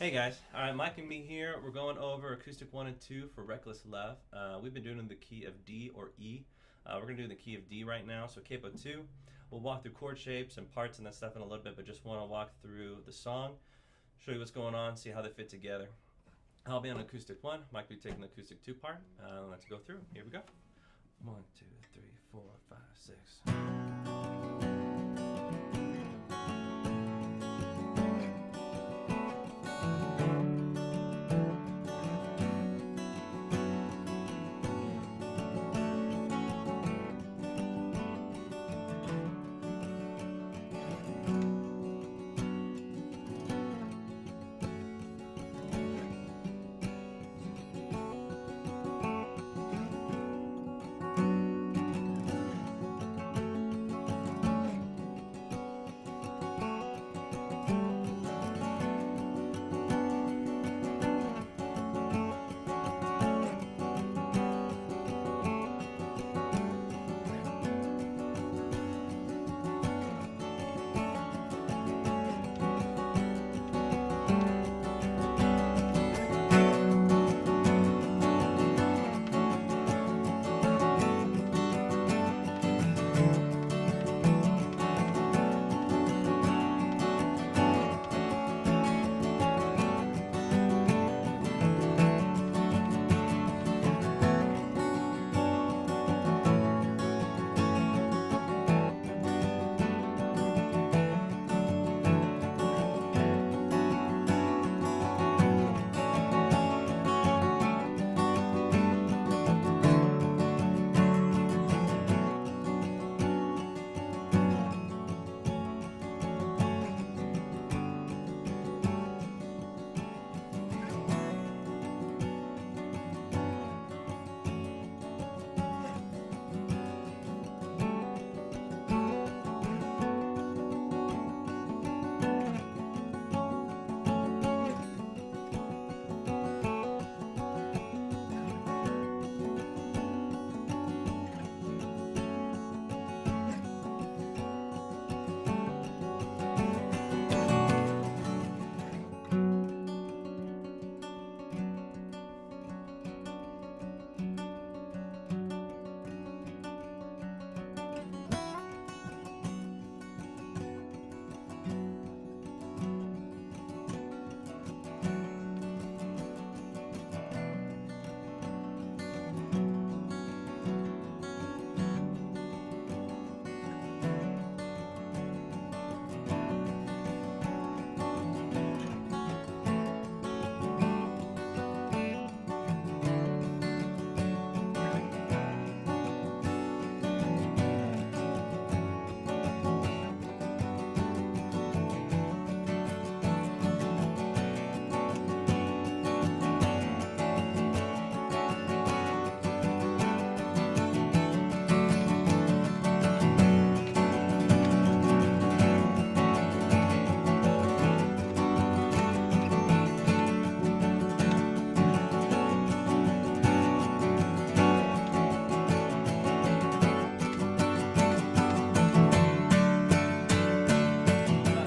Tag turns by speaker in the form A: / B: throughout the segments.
A: Hey guys, all right, Mike and me here. We're going over Acoustic 1 and 2 for Reckless Love. We've been doing it in the key of D or E. We're going to do the key of D right now, so capo 2. We'll walk through chord shapes and parts and that stuff in a little bit, but just want to walk through the song, show you what's going on, see how they fit together. I'll be on Acoustic 1, Mike will be taking the Acoustic 2 part. Let's go through. Here we go. 1, 2, 3, 4, 5, 6.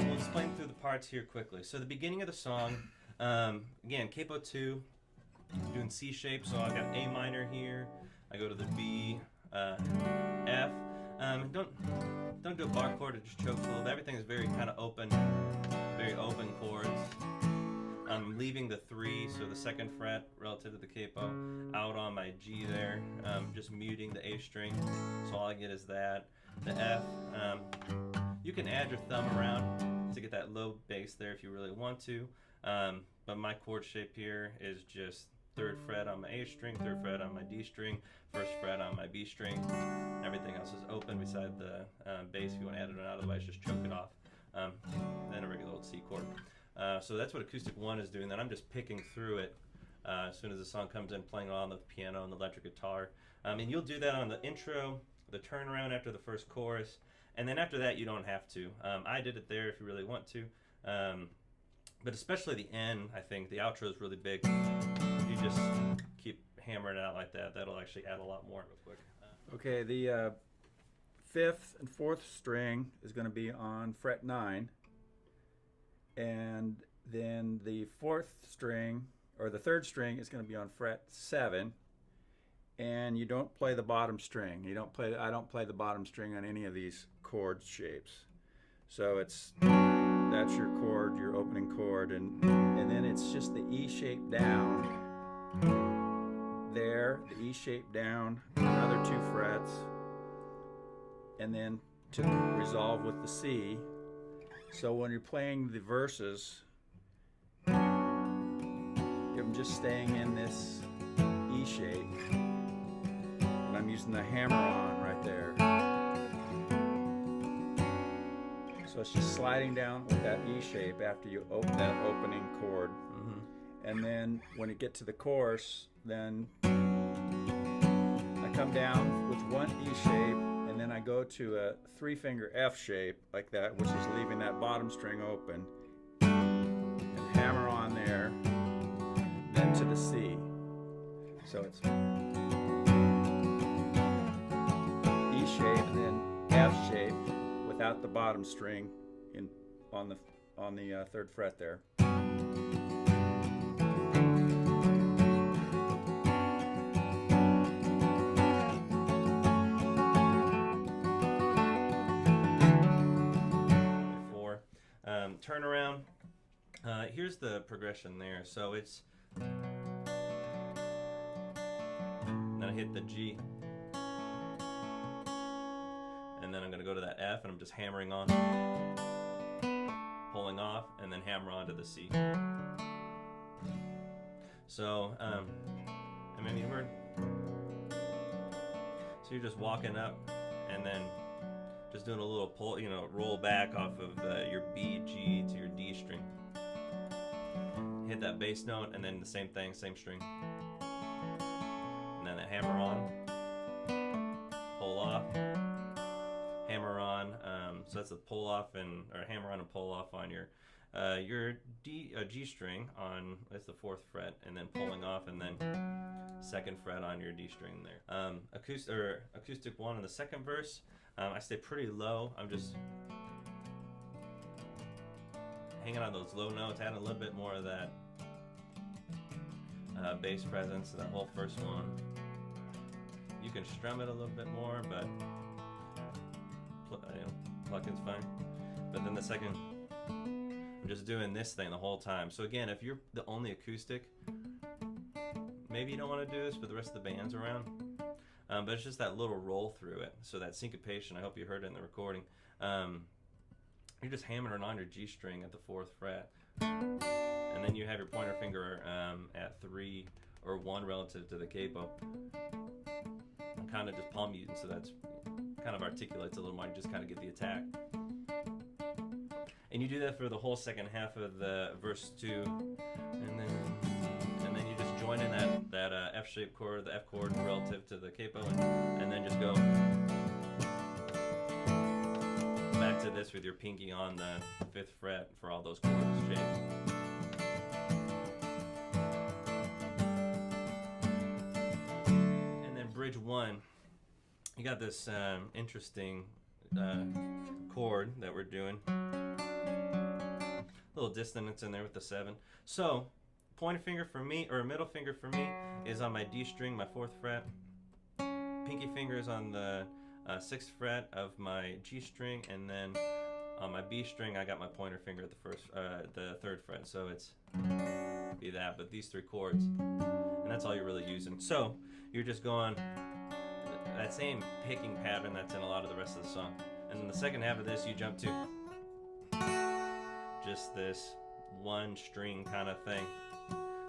A: We'll explain through the parts here quickly. So the beginning of the song, again, capo 2, doing C shape. So I've got A minor here. I go to the B, F. Don't do a bar chord. It just chokes a little bit. Everything is very kind of open, very open chords. I'm leaving the 3, so the 2nd fret relative to the capo, out on my G there. Just muting the A string. So all I get is that. The F. You can add your thumb around to get that low bass there if you really want to, but my chord shape here is just 3rd fret on my A string, 3rd fret on my D string, 1st fret on my B string. Everything else is open beside the bass. If you want to add it on, otherwise just choke it off. Then a regular old C chord. So that's what Acoustic 1 is doing. Then I'm just picking through it as soon as the song comes in, playing on the piano and the electric guitar. And you'll do that on the intro, the turnaround after the first chorus, and then after that you don't have to. I did it there if you really want to, but especially the end. I think the outro is really big. You just keep hammering it out like that. That'll actually add a lot more real quick.
B: Okay, the 5th and 4th string is going to be on fret 9, and Then the fourth string, or the third string, is going to be on fret 7, and you don't play the bottom string. I don't play the bottom string on any of these chord shapes. So that's your chord, your opening chord, and then it's just the E shape down there, the E shape down, another 2 frets, and then to resolve with the C. So when you're playing the verses, I'm just staying in this E shape, and I'm using the hammer on right there. So it's just sliding down with that E shape after you open that opening chord. And then when you get to the chorus, then I come down with one E shape, and then I go to a 3-finger F shape like that, which is leaving that bottom string open, and hammer on there, then to the C. So it's E shape and then F shape without the bottom string on the 3rd fret there.
A: 4. Turn around. Here's the progression there. So it's, then I hit the G, and then I'm going to go to that F, and I'm just hammering on, pulling off, and then hammer on to the C. So, I mean, you heard. So you're just walking up, and then just doing a little pull, roll back off of your B, G to your D string. Hit that bass note, and then the same thing, same string. And then the hammer on, pull off, hammer on. So that's a pull off or hammer on and pull off on your G string on, that's the 4th fret, and then pulling off, and then 2nd fret on your D string there. Acoustic 1 in the 2nd verse. I stay pretty low. I'm just hanging on those low notes, adding a little bit more of that bass presence to that whole first one. You can strum it a little bit more, but plucking's fine. But then the second, I'm just doing this thing the whole time. So again, if you're the only acoustic, maybe you don't want to do this, but the rest of the band's around. But it's just that little roll through it. So that syncopation, I hope you heard it in the recording. You're just hammering on your G string at the 4th fret. And then you have your pointer finger at 3 or 1 relative to the capo. I'm kind of just palm muting, so that's kind of articulates a little more. You just kind of get the attack. And you do that for the whole second half of the verse 2. And then you just join in that F-shaped chord, the F chord relative to the capo, and then just go back to this with your pinky on the 5th fret for all those chord shapes. And then bridge 1, you got this interesting chord that we're doing. A little dissonance in there with the 7. So pointer finger for me, or middle finger for me, is on my D string, my 4th fret. Pinky finger is on the 6th fret of my G string, and then on my B string, I got my pointer finger at the 3rd fret. So it's be that, but these 3 chords, and that's all you're really using. So you're just going that same picking pattern that's in a lot of the rest of the song. And then the second half of this, you jump to just this 1 string kind of thing,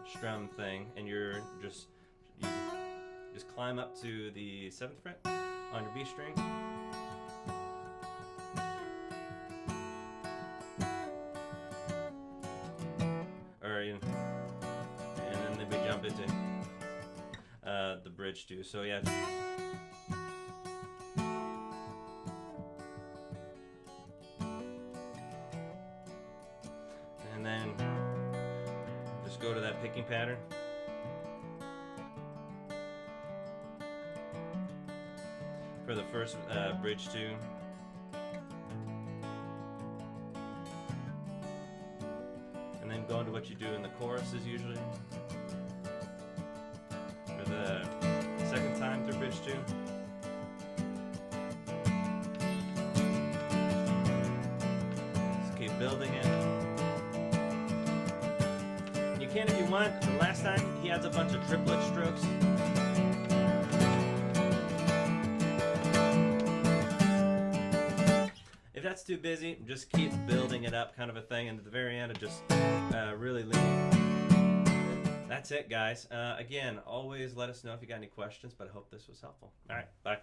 A: strum thing, and you just climb up to the 7th fret on your B string, and then we jump into the bridge too. So yeah. And then just go to that picking pattern. For the first bridge 2. And then then go into what you do in the choruses usually. Or the second time through bridge 2. Just keep building it. You can if you want. The last time he adds a bunch of triplet strokes. If that's too busy, just keep building it up, kind of a thing, and at the very end, it just really lean. That's it, guys. Again, always let us know if you got any questions, but I hope this was helpful. All right, bye.